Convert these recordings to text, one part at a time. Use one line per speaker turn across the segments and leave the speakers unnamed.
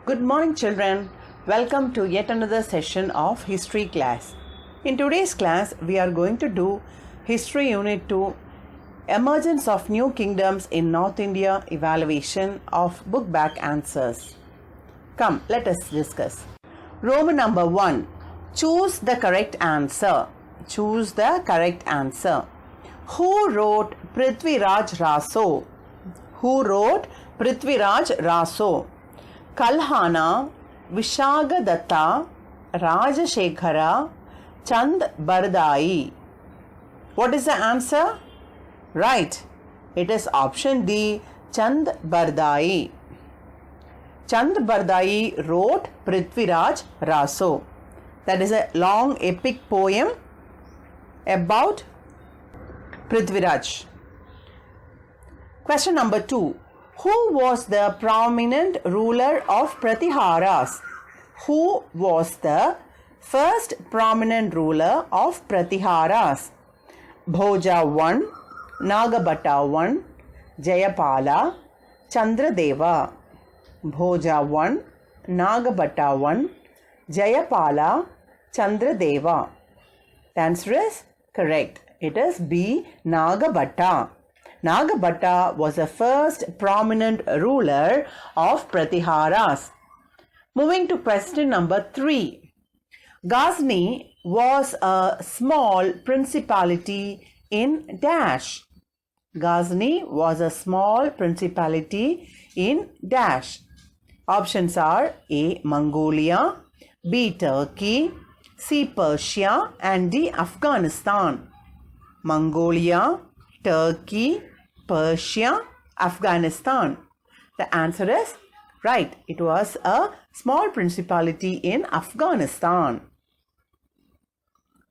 Good morning, children. Welcome to yet another session of history class. In today's class, we are going to do History Unit 2, Emergence of New Kingdoms in North India, evaluation of book back answers. Come, let us discuss. Roman number 1. Choose the correct answer. Choose the correct answer. Who wrote Prithviraj Raso? Who wrote Prithviraj Raso? Kalhana, Vishagadatta, Rajashekhara, Chand Bardai. What is the answer? Right. It is option D, Chand Bardai. Chand Bardai wrote Prithviraj Raso. That is a long epic poem about Prithviraj. Question number 2. Who was the prominent ruler of Pratiharas? Who was the first prominent ruler of Pratiharas? Bhoja 1, Nagabhatta 1, Jayapala, Chandradeva. Bhoja 1, Nagabhatta 1, Jayapala, Chandradeva. The answer is correct. It is B, Nagabhatta. Nagabhatta was the first prominent ruler of Pratiharas. Moving to question number 3. Ghazni was a small principality in dash. Ghazni was a small principality in dash. Options are A, Mongolia, B, Turkey, C, Persia, and D, Afghanistan. Mongolia, Turkey, Persia, Afghanistan. The answer is right. It was a small principality in Afghanistan.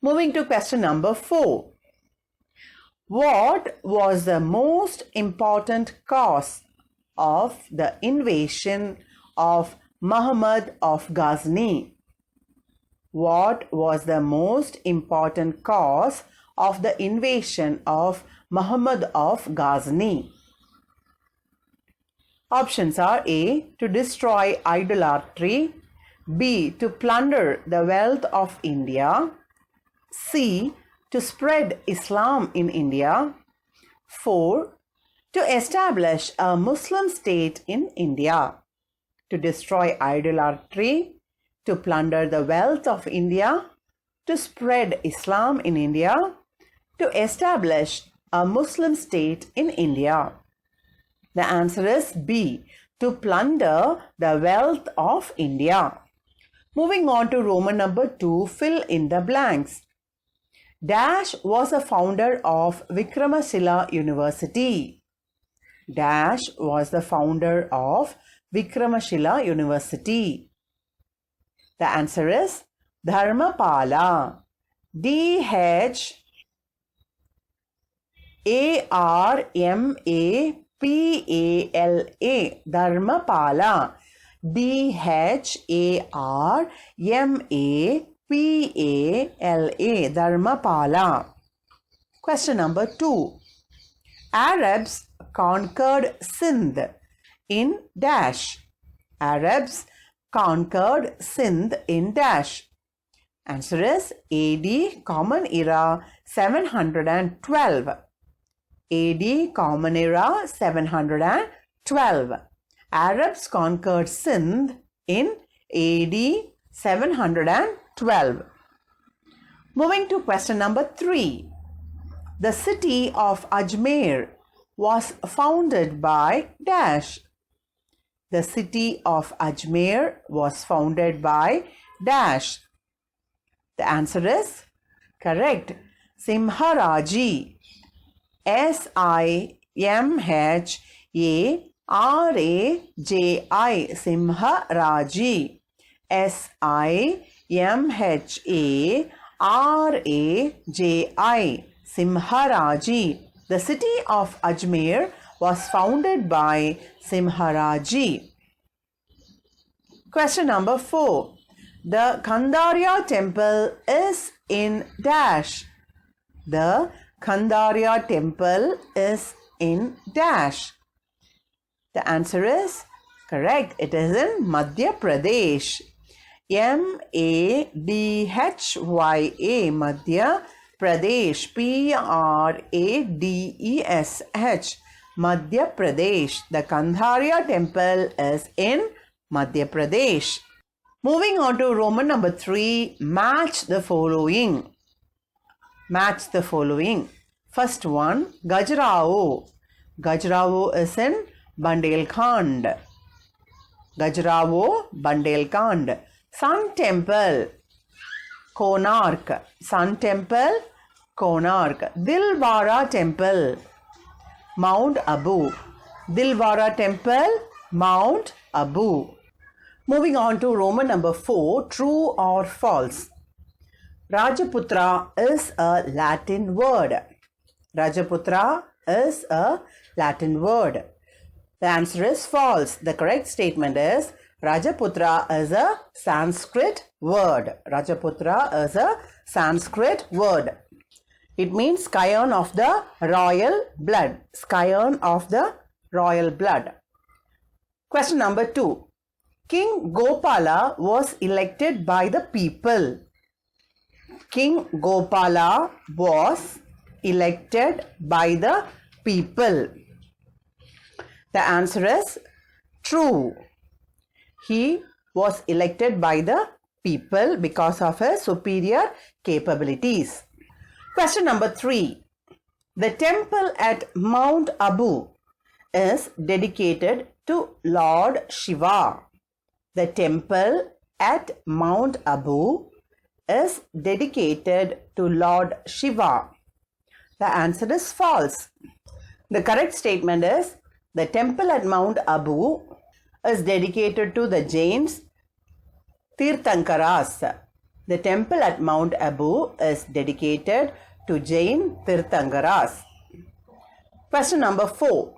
Moving to question number 4. What was the most important cause of the invasion of Muhammad of Ghazni? What was the most important cause of the invasion of Muhammad of Ghazni? Options are A, to destroy idolatry, B, to plunder the wealth of India, C, to spread Islam in India, 4, to establish a Muslim state in India. To destroy idolatry, to plunder the wealth of India, to spread Islam in India, to establish a Muslim state in India. The answer is B, to plunder the wealth of India. Moving on to Roman number 2, fill in the blanks. Dash was a founder of Vikramashila University. Dash was the founder of Vikramashila University. The answer is Dharmapala. D-H-A-R-M-A-P-A-L-A. Dharmapala. D-H-A-R-M-A-P-A-L-A. Dharmapala. Question number 2. Arabs conquered Sindh in dash. Arabs conquered Sindh in dash. Answer is AD Common Era 712. AD Common Era 712. Arabs conquered Sindh in AD 712. Moving to question number 3. The city of Ajmeer was founded by dash. The city of Ajmer was founded by dash. The answer is correct. Simharaji. S-I-M-H-A-R-A-J-I. Simharaji. S-I-M-H-A-R-A-J-I. Simharaji. The city of Ajmer was founded by Simharaji. Question number 4. The Khandarya temple is in dash. The Khandarya temple is in dash. The answer is Correct. It is in Madhya Pradesh. Madhya, Madhya Pradesh. Pradesh. Madhya Pradesh. The Khandarya temple is in Madhya Pradesh. Moving on to Roman number 3. Match the following. Match the following. First one, Khajuraho. Khajuraho is in Bundelkhand. Khajuraho, Bundelkhand. Sun Temple, Konark. Sun Temple, Konark. Dilwara Temple, Mount Abu. Dilwara Temple, Mount Abu. Moving on to Roman number 4. True or false? Rajaputra is a Latin word. Rajaputra is a Latin word. The answer is false. The correct statement is Rajaputra is a Sanskrit word. Rajaputra is a Sanskrit word. It means scion of the royal blood. Scion of the royal blood. Question number 2. King Gopala was elected by the people. King Gopala was elected by the people. The answer is true. He was elected by the people because of his superior capabilities. Question number 3. The temple at Mount Abu is dedicated to Lord Shiva. The temple at Mount Abu is dedicated to Lord Shiva. The answer is false. The correct statement is the temple at Mount Abu is dedicated to the Jain Tirthankaras. The temple at Mount Abu is dedicated to Jain Tirthankaras. Question number 4.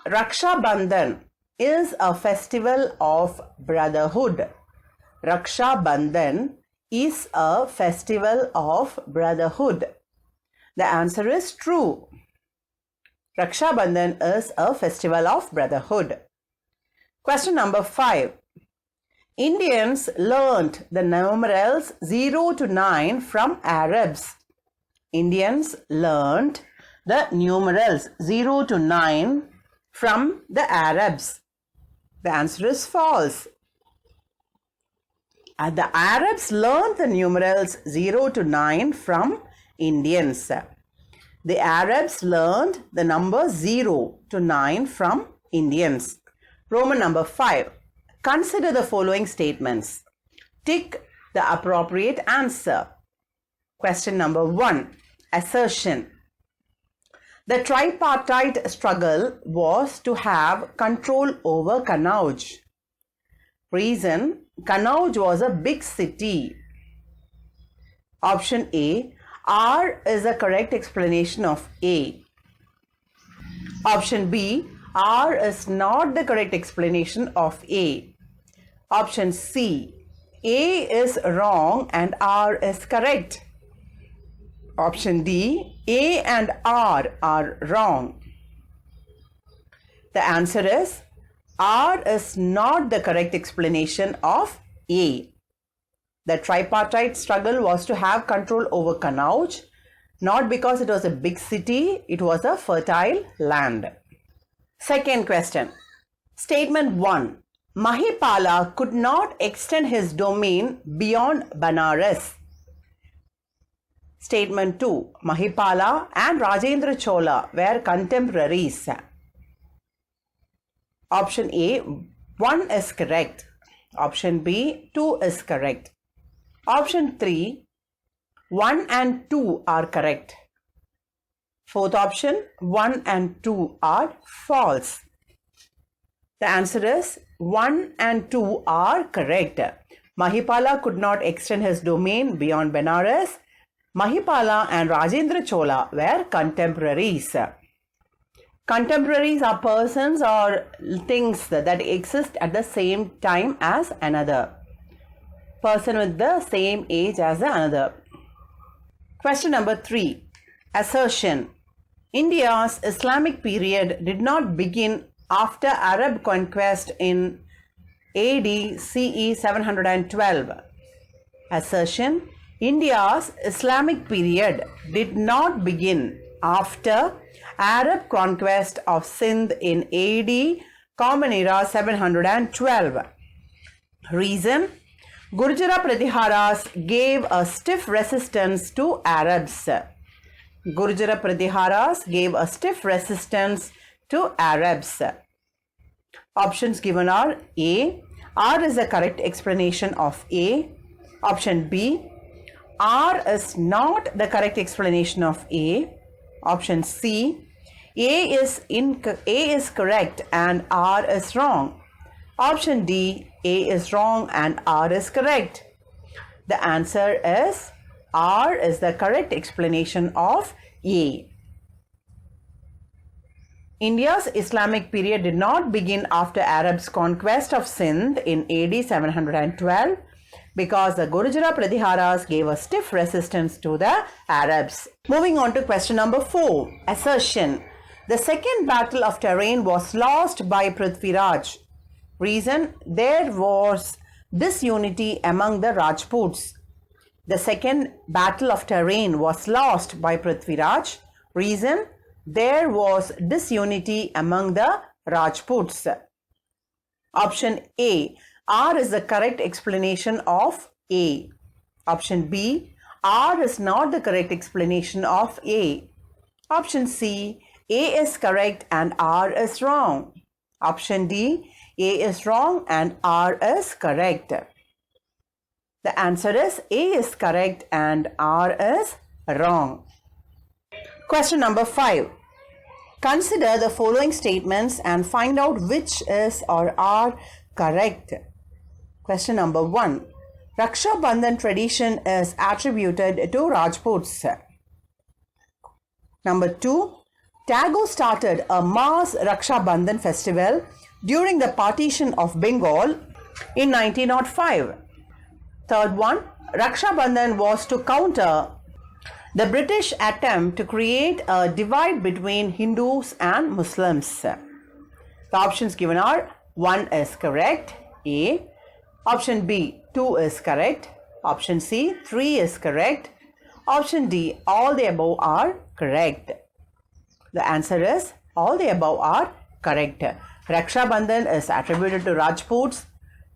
Raksha Bandan is a festival of brotherhood. Raksha Bandan is a festival of brotherhood. The answer is true. Raksha Bandan is a festival of brotherhood. Question number 5. Indians learnt the numerals 0 to 9 from Arabs. Indians learnt the numerals 0 to 9 from the Arabs. The answer is false. The Arabs learned the numerals 0 to 9 from Indians. The Arabs learned the number 0 to 9 from Indians. Roman number 5. Consider the following statements. Tick the appropriate answer. Question number 1. Assertion. The tripartite struggle was to have control over Kanauj. Reason: Kanauj was a big city. Option A. R is the correct explanation of A. Option B. R is not the correct explanation of A. Option C. A is wrong and R is correct. Option D. A and R are wrong. The answer is R is not the correct explanation of A. The tripartite struggle was to have control over Kanauj, not because it was a big city, it was a fertile land. Second question. Statement 1. Mahipala could not extend his domain beyond Banaras. Statement 2. Mahipala and Rajendra Chola were contemporaries. Option A. 1 is correct. Option B. 2 is correct. Option 3. 1 and 2 are correct. Fourth option. 1 and 2 are false. The answer is 1 and 2 are correct. Mahipala could not extend his domain beyond Benares. Mahipala and Rajendra Chola were contemporaries. Contemporaries are persons or things that exist at the same time as another. Person with the same age as another. Question number 3. Assertion. India's Islamic period did not begin after Arab conquest in AD CE 712. Assertion: India's Islamic period did not begin after Arab conquest of Sindh in AD Common Era 712. Reason: Gurjara Pratiharas gave a stiff resistance to Arabs. Gurjara Pratiharas gave a stiff resistance to Arabs. Options given are A. R is the correct explanation of A. Option B. R is not the correct explanation of A. Option C. A is correct and R is wrong. Option D. A is wrong and R is correct. The answer is R is the correct explanation of A. India's Islamic period did not begin after Arabs' conquest of Sindh in AD 712 because the Gurjara Pratiharas gave a stiff resistance to the Arabs. Moving on to question number 4. Assertion: the second battle of Terrain was lost by Prithviraj. Reason: there was disunity among the Rajputs. The second battle of Terrain was lost by Prithviraj. Reason: there was disunity among the Rajputs. Option A. R is the correct explanation of A. Option B. R is not the correct explanation of A. Option C. A is correct and R is wrong. Option D. A is wrong and R is correct. The answer is A is correct and R is wrong. Question number 5. Consider the following statements and find out which is or are correct. Question number 1. Raksha Bandan tradition is attributed to Rajputs. Number 2. Tagore started a mass Raksha Bandan festival during the partition of Bengal in 1905. Third one. Raksha Bandan was to counter the British attempt to create a divide between Hindus and Muslims. The options given are 1 is correct, A. Option B, 2 is correct. Option C, 3 is correct. Option D, all the above are correct. The answer is all the above are correct. Raksha Bandan is attributed to Rajputs.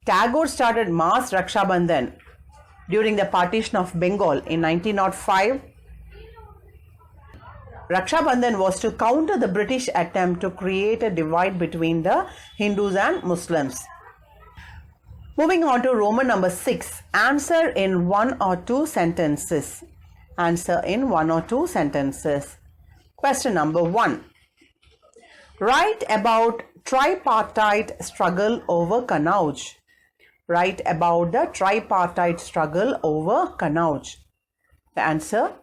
Tagore started mass Raksha Bandan during the partition of Bengal in 1905. Raksha Bandan was to counter the British attempt to create a divide between the Hindus and Muslims. Moving on to Roman number 6. Answer in 1 or 2 sentences. Answer in 1 or 2 sentences. Question number 1. Write about tripartite struggle over Kanauj. Write about the tripartite struggle over Kanauj. The answer: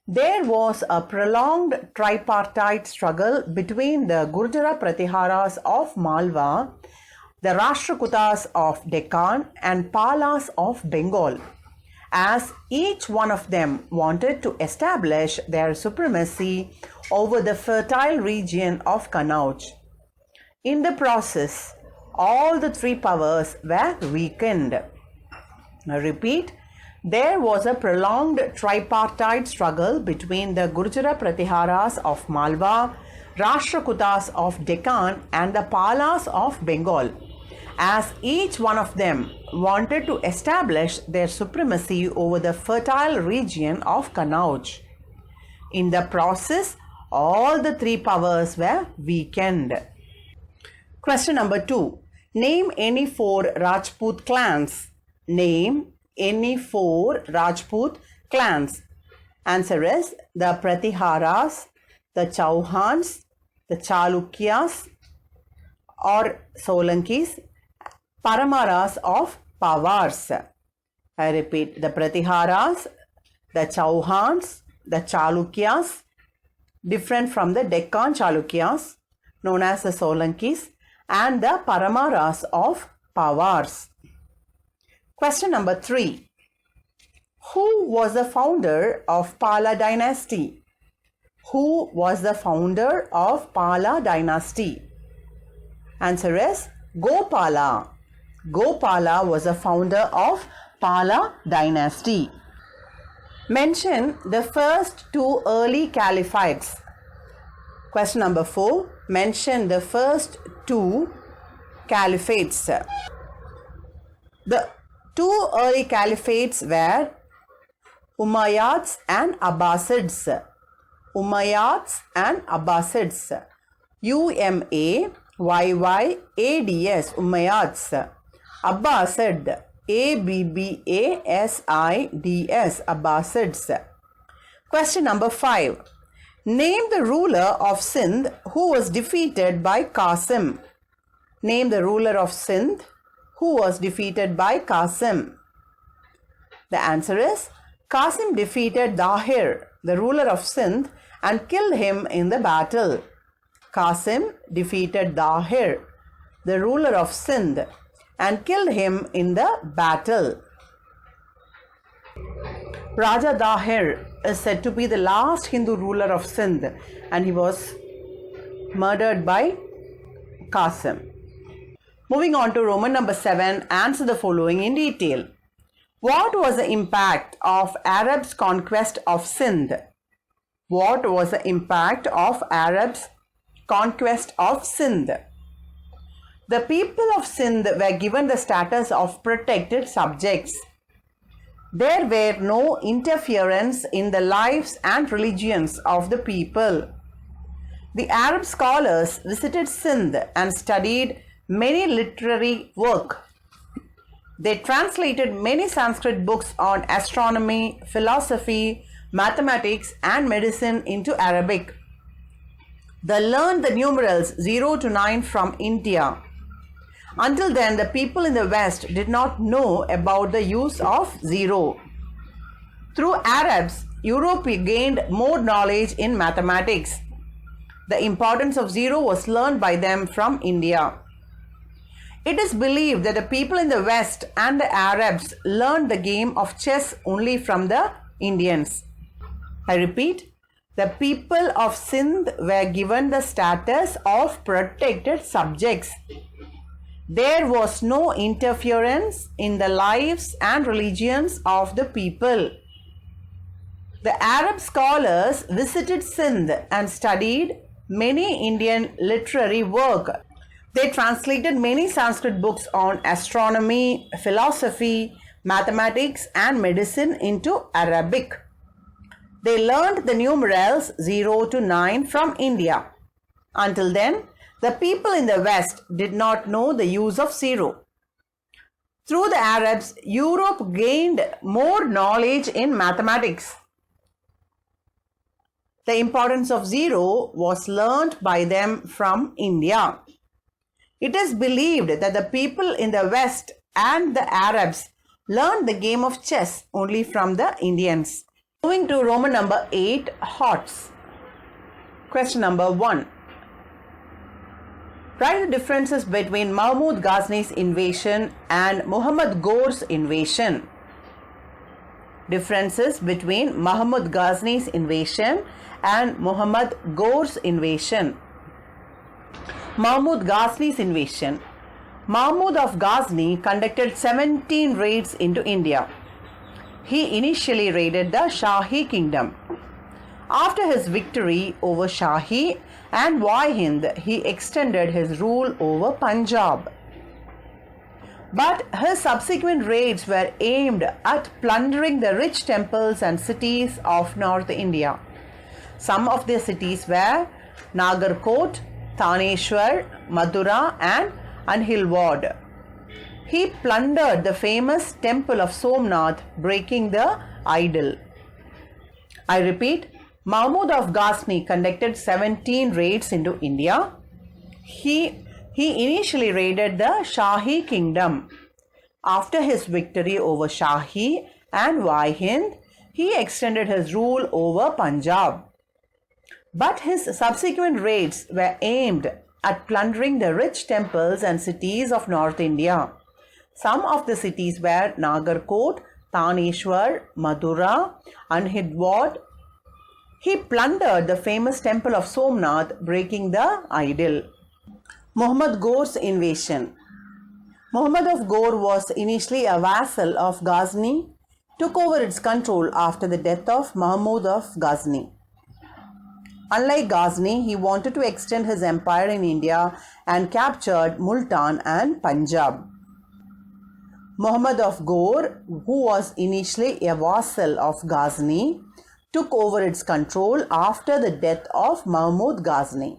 there was a prolonged tripartite struggle between the Gurjara Pratiharas of Malwa, the Rashtrakutas of Deccan and Palas of Bengal, as each one of them wanted to establish their supremacy over the fertile region of Kanauj. In the process, all the 3 powers were weakened. I repeat, there was a prolonged tripartite struggle between the Gurjara Pratiharas of Malwa, Rashtrakutas of Deccan and the Palas of Bengal, as each one of them wanted to establish their supremacy over the fertile region of Kanauj. In the process, all the 3 powers were weakened. Question number 2. Name any 4 Rajput clans. Name any 4 Rajput clans. Answer is the Pratiharas, the Chauhans, the Chalukyas or Solankis, Paramaras of Pawars. I repeat, the Pratiharas, the Chauhans, the Chalukyas, different from the Deccan Chalukyas, known as the Solankis, and the Paramaras of Pawars. Question number 3. Who was the founder of Pala Dynasty? Who was the founder of Pala Dynasty? Answer is Gopala. Gopala was a founder of Pala Dynasty. Mention the first two early caliphates. Question number 4. Mention the first two caliphates. The two early caliphates were Umayyads and Abbasids. Umayyads and Abbasids. Umayyads. Umayyads. Abbasid. Abbasids. Abbasids. Question number 5. Name the ruler of Sindh who was defeated by Qasim. Name the ruler of Sindh who was defeated by Qasim. The answer is Qasim defeated Dahir, the ruler of Sindh, and killed him in the battle. Qasim defeated Dahir, the ruler of Sindh, and killed him in the battle. Raja Dahir is said to be the last Hindu ruler of Sindh, and he was murdered by Qasim. Moving on to Roman number 7, answer the following in detail. What was the impact of Arabs' conquest of Sindh? What was the impact of Arabs' conquest of Sindh? The people of Sindh were given the status of protected subjects. There were no interference in the lives and religions of the people. The Arab scholars visited Sindh and studied many literary work. They translated many Sanskrit books on astronomy, philosophy, mathematics and medicine into Arabic. They learned the numerals 0 to 9 from India. Until then, the people in the West did not know about the use of zero. Through Arabs, Europe gained more knowledge in mathematics. The importance of zero was learned by them from India. It is believed that the people in the West and the Arabs learned the game of chess only from the Indians. I repeat, the people of Sindh were given the status of protected subjects. There was no interference in the lives and religions of the people. The Arab scholars visited Sindh and studied many Indian literary work. They translated many Sanskrit books on astronomy, philosophy, mathematics and medicine into Arabic. They learned the numerals 0 to 9 from India. Until then, the people in the West did not know the use of zero. Through the Arabs, Europe gained more knowledge in mathematics. The importance of zero was learnt by them from India. It is believed that the people in the West and the Arabs learned the game of chess only from the Indians. Moving to Roman number 8, Hots. Question number 1. Write the differences between Mahmud Ghazni's invasion and Muhammad Ghor's invasion. Differences between Muhammad Ghazni's invasion and Muhammad Ghor's invasion. Mahmud Ghazni's invasion. Mahmud of Ghazni conducted 17 raids into India. He initially raided the Shahi kingdom. After his victory over Shahi and Waihind, he extended his rule over Punjab. But his subsequent raids were aimed at plundering the rich temples and cities of North India. Some of the cities were Nagarkot, Thaneshwar, Mathura and Anhilwad. He plundered the famous temple of Somnath, breaking the idol. I repeat, Mahmud of Ghazni conducted 17 raids into India. He initially raided the Shahi kingdom. After his victory over Shahi and Waihind, he extended his rule over Punjab. But his subsequent raids were aimed at plundering the rich temples and cities of North India. Some of the cities were Nagarkot, Thaneshwar, Mathura, Anhilwad. He plundered the famous temple of Somnath, breaking the idol. Muhammad Ghor's invasion. Muhammad Ghor was initially a vassal of Ghazni, took over its control after the death of Mahmud Ghazni. Unlike Ghazni, he wanted to extend his empire in India and captured Multan and Punjab. Muhammad Ghor, who was initially a vassal of Ghazni, took over its control after the death of Mahmud Ghazni.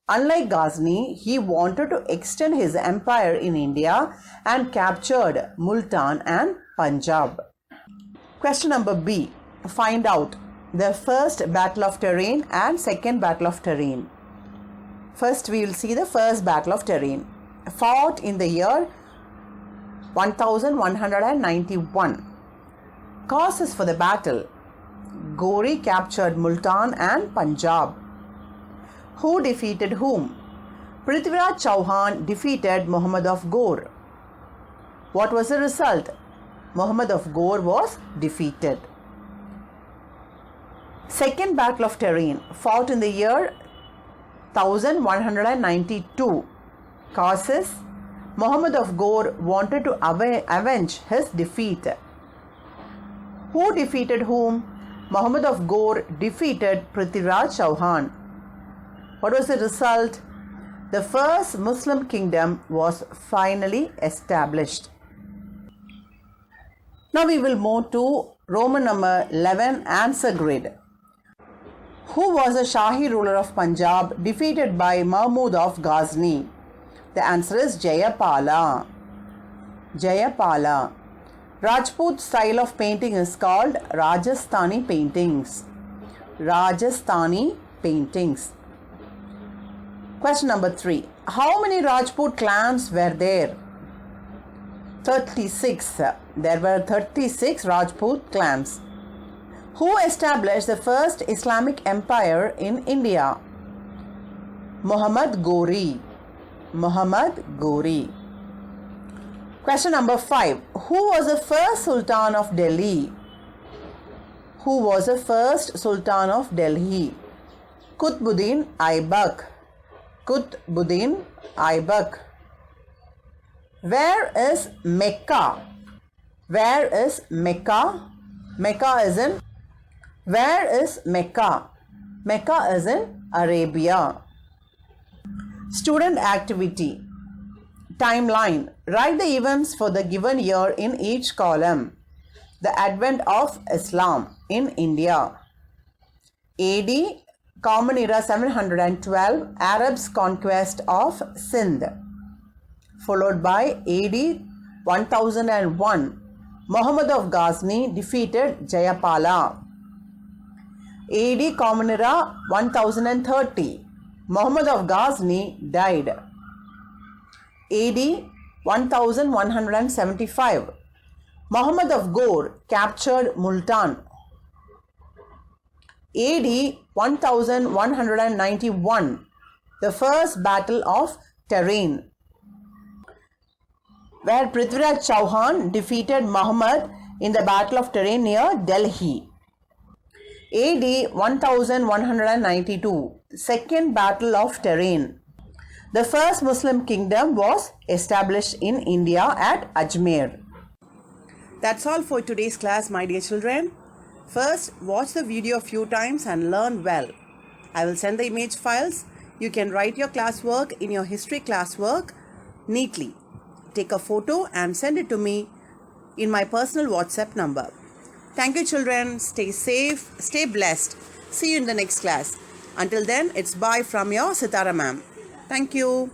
Unlike Ghazni, he wanted to extend his empire in India and captured Multan and Punjab. Question number B. Find out the first battle of Terrain and second battle of Terrain. First, we will see the first battle of Terrain. Fought in the year 1191. Causes for the battle. Ghori captured Multan and Punjab. Who defeated whom? Pratiharas Chauhan defeated Muhammad Ghor. What was the result? Muhammad Ghor was defeated. Second battle of Terrain, fought in the year 1192. Causes: Muhammad Ghor wanted to avenge his defeat. Who defeated whom? Muhammad Ghor defeated Pratiharas Chauhan. What was the result? The first Muslim kingdom was finally established. Now we will move to Roman number 11, answer grid. Who was the Shahi ruler of Punjab defeated by Mahmud Ghazni? The answer is Jayapala. Jayapala. Rajput style of painting is called Rajasthani paintings. Rajasthani paintings. Question number 3. How many Rajput clans were there? 36. There were 36 Rajput clans. Who established the first Islamic empire in India? Muhammad Ghori. Muhammad Ghori. Question number 5. Who was the first Sultan of Delhi? Who was the first Sultan of Delhi? Qutbuddin Aibak. Qutbuddin Aibak. Where is Mecca? Where is Mecca? Mecca is in. Where is Mecca? Mecca is in Arabia. Student activity. Timeline. Write the events for the given year in each column. The advent of Islam in India. AD, Common Era 712, Arabs' conquest of Sindh. Followed by AD 1001, Muhammad Ghazni defeated Jayapala. AD Common Era 1030, Muhammad Ghazni died. AD 1175, Muhammad Ghor captured Multan. AD 1191, the first battle of Terrain, where Pratiharas Chauhan defeated Muhammad in the battle of Terrain near Delhi. AD 1192, second battle of Terrain. The first Muslim kingdom was established in India at Ajmeer. That's all for today's class, my dear children. First, watch the video a few times and learn well. I will send the image files. You can write your classwork in your history classwork neatly. Take a photo and send it to me in my personal WhatsApp number. Thank you, children. Stay safe, stay blessed. See you in the next class. Until then, it's bye from your Sitara ma'am. Thank you.